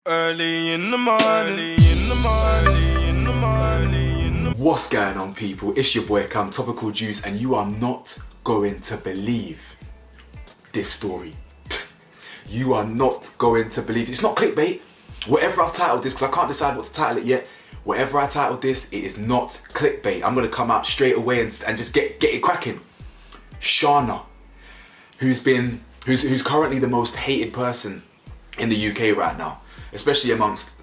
Early in the morning, What's going on, people? It's your boy Cam, Topical Juice, and you are not going to believe this story. You are not going to believe it. It's not clickbait. Whatever I've titled this, because I can't decide what to title it yet. Whatever I titled this, it is not clickbait. I'm going to come out straight away and just get it cracking. Sharna, who's currently the most hated person in the UK right now, especially amongst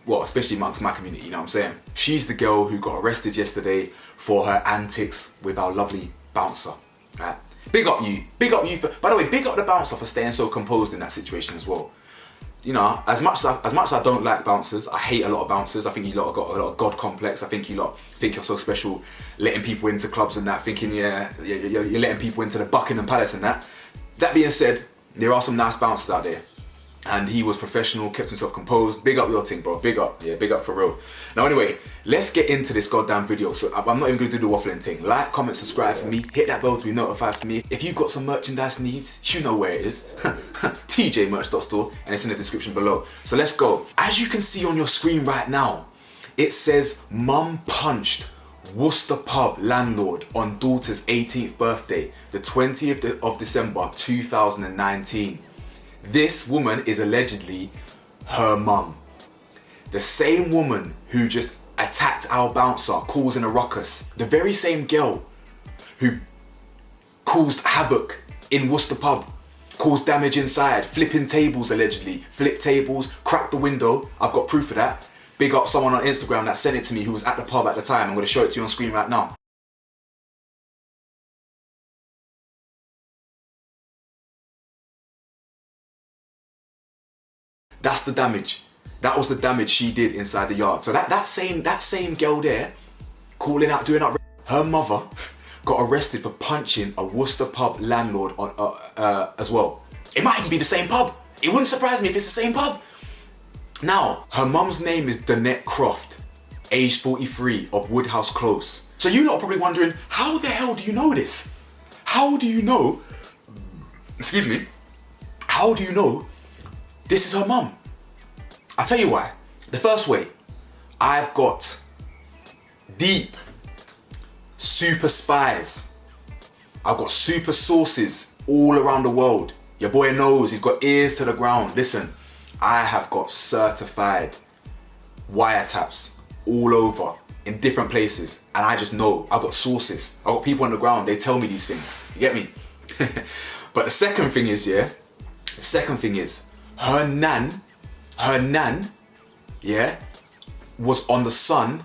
my community, you know what I'm saying? She's the girl who got arrested yesterday for her antics with our lovely bouncer. Right? Big up you for, by the way, big up the bouncer for staying so composed in that situation as well. You know, as much as I don't like bouncers, I hate a lot of bouncers. I think you lot have got a lot of God complex. I think you lot think you're so special, letting people into clubs and that, thinking you're letting people into the Buckingham Palace and that. That being said, there are some nice bouncers out there. And he was professional, kept himself composed. Big up your thing, bro. Big up. Yeah, big up for real. Now anyway, let's get into this goddamn video. So I'm not even gonna do the waffling thing. Like, comment, subscribe for me. Hit that bell to be notified for me. If you've got some merchandise needs, you know where it is. tjmerch.store, and it's in the description below. So let's go. As you can see on your screen right now, it says mum punched Worcester pub landlord on daughter's 18th birthday, the 20th of December 2019. This woman is allegedly her mum. The same woman who just attacked our bouncer, causing a ruckus. The very same girl who caused havoc in Worcester pub, caused damage inside, flipping tables allegedly, flipped tables, cracked the window. I've got proof of that. Big up someone on Instagram that sent it to me who was at the pub at the time. I'm gonna show it to you on screen right now. That's the damage. That was the damage she did inside the yard. So that same girl there, calling out, doing up. Her mother got arrested for punching a Worcester pub landlord as well. It might even be the same pub. It wouldn't surprise me if it's the same pub. Now, her mum's name is Donette Croft, aged 43, of Woodhouse Close. So you lot are probably wondering, how the hell do you know this? How do you know? Excuse me. How do you know this is her mum? I'll tell you why. The first way, I've got deep super spies. I've got super sources all around the world. Your boy knows, he's got ears to the ground. Listen, I have got certified wiretaps all over in different places. And I just know, I've got sources. I've got people on the ground, they tell me these things. You get me? But the second thing is, her nan, was on The Sun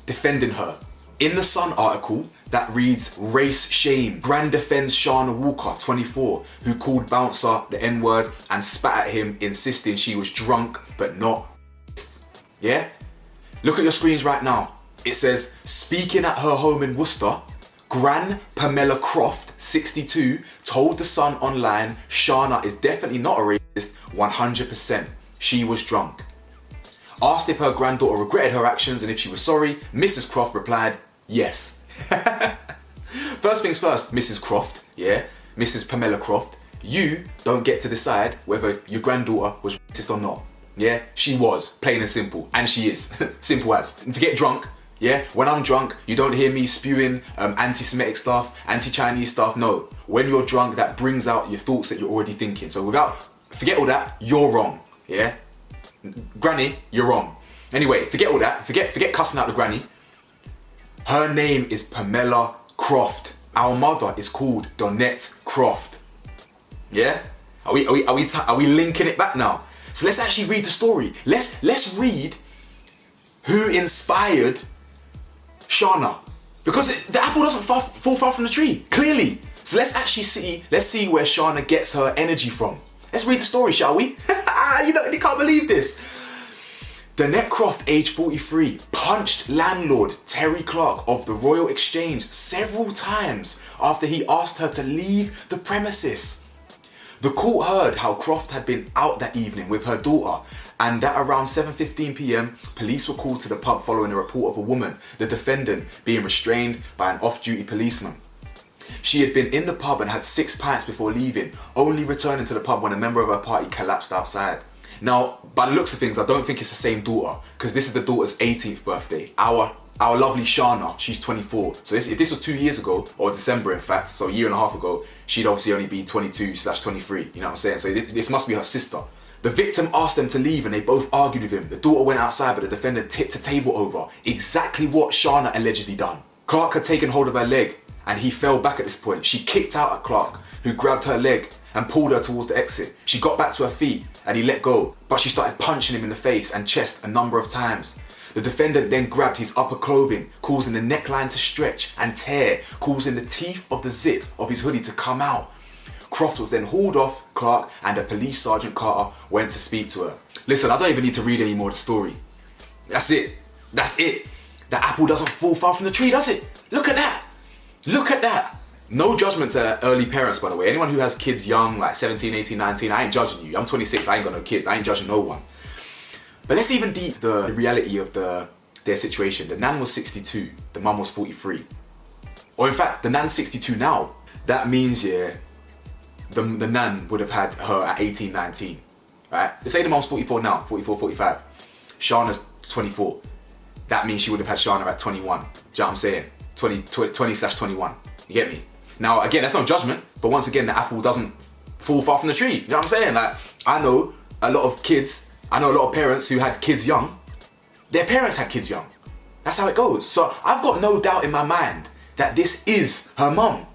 defending her. In The Sun article that reads, race shame, Grand defends Sharna Walker, 24, who called bouncer the N-word and spat at him, insisting she was drunk but not. Yeah? Look at your screens right now. It says, speaking at her home in Worcester, Gran Pamela Croft, 62, told The Sun online, Sharna is definitely not a racist, 100%. She was drunk. Asked if her granddaughter regretted her actions and if she was sorry, Mrs. Croft replied, yes. First things first, Mrs. Croft, yeah? Mrs. Pamela Croft, you don't get to decide whether your granddaughter was racist or not. Yeah? She was, plain and simple. And she is. Simple as. And forget drunk. Yeah, when I'm drunk, you don't hear me spewing anti-Semitic stuff, anti-Chinese stuff. No, when you're drunk, that brings out your thoughts that you're already thinking. So forget all that, you're wrong. Yeah, Granny, you're wrong. Anyway, forget all that. Forget cussing out the granny. Her name is Pamela Croft. Our mother is called Donette Croft. Yeah, are we linking it back now? So let's actually read the story. Let's read who inspired Sharna, because the apple doesn't fall far from the tree, clearly. So let's see where Sharna gets her energy from. Let's read the story, shall we? You can't believe this. Donette Croft, age 43, punched landlord Terry Clark of the Royal Exchange several times after he asked her to leave the premises. The court heard how Croft had been out that evening with her daughter, and at around 7:15 p.m, police were called to the pub following a report of a woman, the defendant, being restrained by an off-duty policeman. She had been in the pub and had 6 pints before leaving, only returning to the pub when a member of her party collapsed outside. Now, by the looks of things, I don't think it's the same daughter, because this is the daughter's 18th birthday. Our lovely Sharna, she's 24. So if this was 2 years ago, or December in fact, so a year and a half ago, she'd obviously only be 22/23, you know what I'm saying? So this must be her sister. The victim asked them to leave and they both argued with him. The daughter went outside, but the defendant tipped a table over. Exactly what Sharna allegedly done. Clark had taken hold of her leg and he fell back at this point. She kicked out at Clark, who grabbed her leg and pulled her towards the exit. She got back to her feet and he let go, but she started punching him in the face and chest a number of times. The defendant then grabbed his upper clothing, causing the neckline to stretch and tear, causing the teeth of the zip of his hoodie to come out. Croft was then hauled off Clark and a police sergeant Carter went to speak to her. Listen, I don't even need to read any more of the story. That's it. That's it. The apple doesn't fall far from the tree, does it? Look at that. Look at that. No judgment to early parents, by the way. Anyone who has kids young, like 17, 18, 19, I ain't judging you. I'm 26, I ain't got no kids. I ain't judging no one. But let's even deep the reality of their situation. The nan was 62, the mum was 43. Or in fact, the nan's 62 now. That means, yeah, the nan would have had her at 18, 19, right? Let's say the mum's 44 now, 44, 45. Sharna's 24. That means she would have had Sharna at 21. Do you know what I'm saying? 20/21. You get me? Now, again, that's no judgment, but once again, the apple doesn't fall far from the tree. You know what I'm saying? Like, I know a lot of kids, I know a lot of parents who had kids young. Their parents had kids young. That's how it goes. So I've got no doubt in my mind that this is her mum.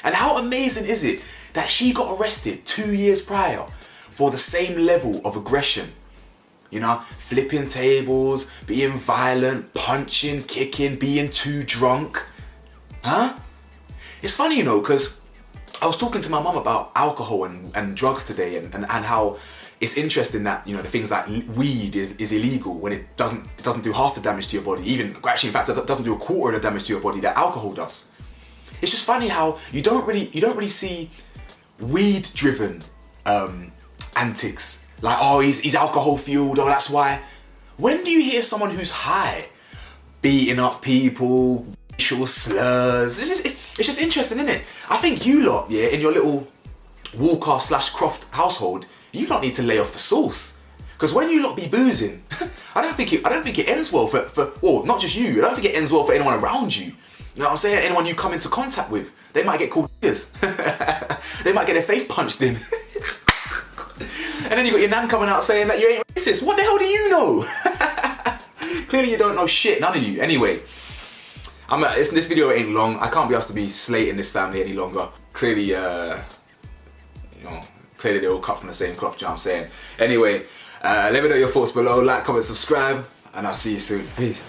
And how amazing is it that she got arrested 2 years prior for the same level of aggression? You know, flipping tables, being violent, punching, kicking, being too drunk. Huh? It's funny, you know, because I was talking to my mum about alcohol and drugs today and how it's interesting that, you know, the things like weed is illegal when it doesn't do half the damage to your body. Even, actually, in fact, it doesn't do a quarter of the damage to your body that alcohol does. It's just funny how you don't really see weed-driven antics. Like, oh, he's alcohol fueled, oh, that's why. When do you hear someone who's high beating up people, racial slurs? It's just interesting, isn't it? I think you lot, yeah, in your little Walker/Croft household, you lot need to lay off the sauce. Because when you lot be boozing, I don't think it ends well for well, not just you. I don't think it ends well for anyone around you. You know what I'm saying? Anyone you come into contact with, they might get called niggas. They might get their face punched in. And then you got your nan coming out saying that you ain't racist. What the hell do you know? Clearly you don't know shit, none of you. Anyway, this video ain't long. I can't be asked to be slating this family any longer. Clearly, clearly they're all cut from the same cloth, you know what I'm saying? Anyway, let me know your thoughts below. Like, comment, subscribe, and I'll see you soon. Peace.